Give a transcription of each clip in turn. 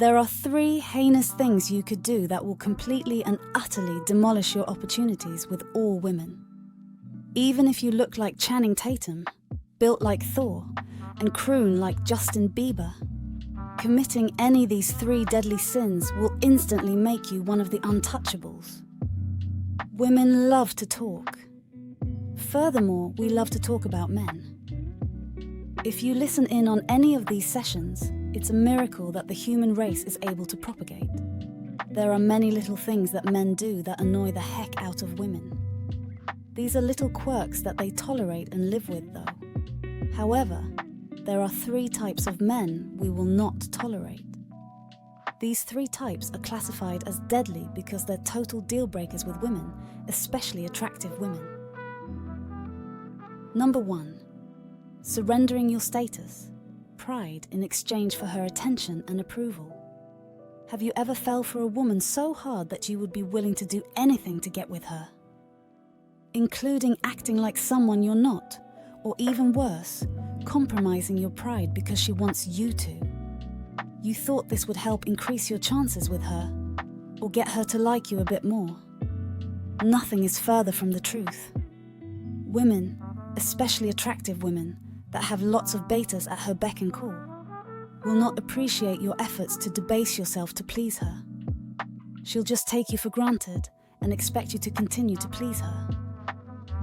There are 3 heinous things you could do that will completely and utterly demolish your opportunities with all women. Even if you look like Channing Tatum, built like Thor, and croon like Justin Bieber, committing any of these 3 deadly sins will instantly make you one of the untouchables. Women love to talk. Furthermore, we love to talk about men. If you listen in on any of these sessions, it's a miracle that the human race is able to propagate. There are many little things that men do that annoy the heck out of women. These are little quirks that they tolerate and live with, though. However, there are 3 types of men we will not tolerate. These 3 types are classified as deadly because they're total deal breakers with women, especially attractive women. Number 1. Surrendering your status, pride in exchange for her attention and approval. Have you ever fell for a woman so hard that you would be willing to do anything to get with her? Including acting like someone you're not, or even worse, compromising your pride because she wants you to. You thought this would help increase your chances with her, or get her to like you a bit more. Nothing is further from the truth. Women, especially attractive women, that have lots of betas at her beck and call, will not appreciate your efforts to debase yourself to please her. She'll just take you for granted and expect you to continue to please her.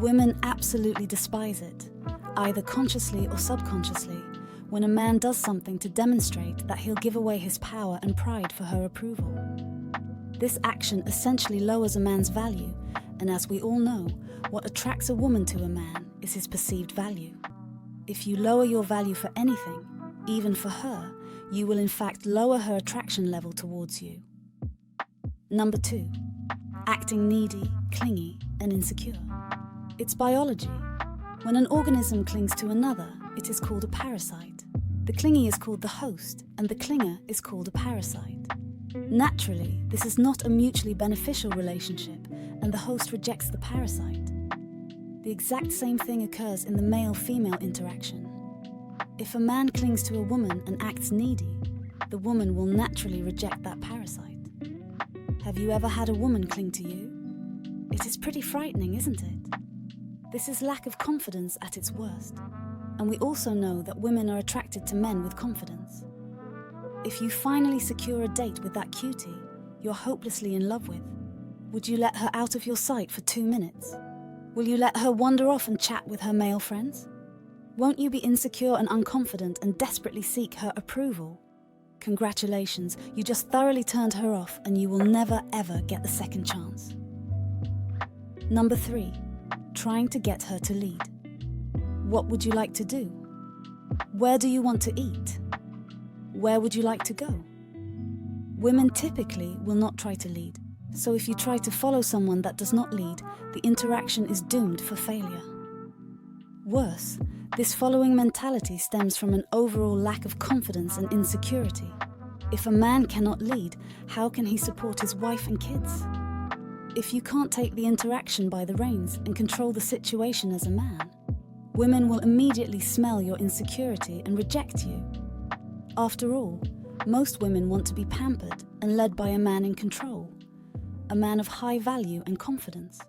Women absolutely despise it, either consciously or subconsciously, when a man does something to demonstrate that he'll give away his power and pride for her approval. This action essentially lowers a man's value, and as we all know, what attracts a woman to a man is his perceived value. If you lower your value for anything, even for her, you will in fact lower her attraction level towards you. Number 2. Acting needy, clingy, and insecure. It's biology. When an organism clings to another, it is called a parasite. The clingy is called the host, and the clinger is called a parasite. Naturally, this is not a mutually beneficial relationship, and the host rejects the parasite. The exact same thing occurs in the male-female interaction. If a man clings to a woman and acts needy, the woman will naturally reject that parasite. Have you ever had a woman cling to you? It is pretty frightening, isn't it? This is lack of confidence at its worst. And we also know that women are attracted to men with confidence. If you finally secure a date with that cutie you're hopelessly in love with, would you let her out of your sight for 2 minutes? Will you let her wander off and chat with her male friends? Won't you be insecure and unconfident and desperately seek her approval? Congratulations, you just thoroughly turned her off and you will never ever get the second chance. Number 3. Trying to get her to lead. What would you like to do? Where do you want to eat? Where would you like to go? Women typically will not try to lead, so if you try to follow someone that does not lead, the interaction is doomed for failure. Worse, this following mentality stems from an overall lack of confidence and insecurity. If a man cannot lead, how can he support his wife and kids? If you can't take the interaction by the reins and control the situation as a man, women will immediately smell your insecurity and reject you. After all, most women want to be pampered and led by a man in control, a man of high value and confidence.